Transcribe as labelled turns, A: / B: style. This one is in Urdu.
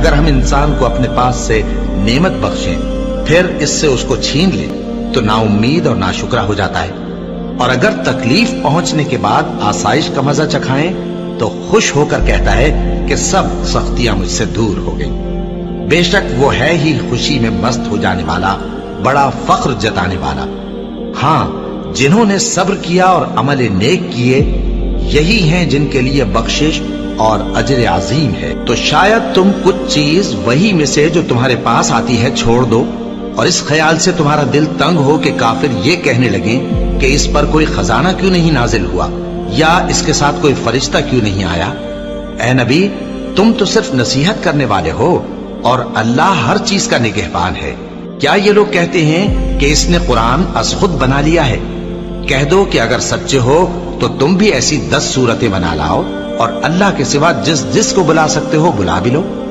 A: اگر ہم انسان کو اپنے پاس سے نعمت بخشیں پھر اس سے اس کو چھین لیں تو نا امید اور ناشکرا ہو جاتا ہے، اور اگر تکلیف پہنچنے کے بعد آسائش کا مزہ چکھائیں تو خوش ہو کر کہتا ہے کہ سب سختیاں مجھ سے دور ہو گئیں۔ بے شک وہ ہے ہی خوشی میں مست ہو جانے والا، بڑا فخر جتانے والا۔ ہاں، جنہوں نے صبر کیا اور عمل نیک کیے یہی ہیں جن کے لیے بخشش اور اجر عظیم ہے۔ تو شاید تم کچھ چیز وہی میں سے جو تمہارے پاس آتی ہے چھوڑ دو، اور اس خیال سے تمہارا دل تنگ ہو کہ کافر یہ کہنے لگیں کہ اس پر کوئی خزانہ کیوں نہیں نازل ہوا، یا اس کے ساتھ کوئی فرشتہ کیوں نہیں آیا۔ اے نبی، تم تو صرف نصیحت کرنے والے ہو اور اللہ ہر چیز کا نگہبان ہے۔ کیا یہ لوگ کہتے ہیں کہ اس نے قرآن از خود بنا لیا ہے؟ کہہ دو کہ اگر سچے ہو تو تم بھی ایسی 10 صورتیں بنا لاؤ اور اللہ کے سوا جس جس کو بلا سکتے ہو بلا بھی لو۔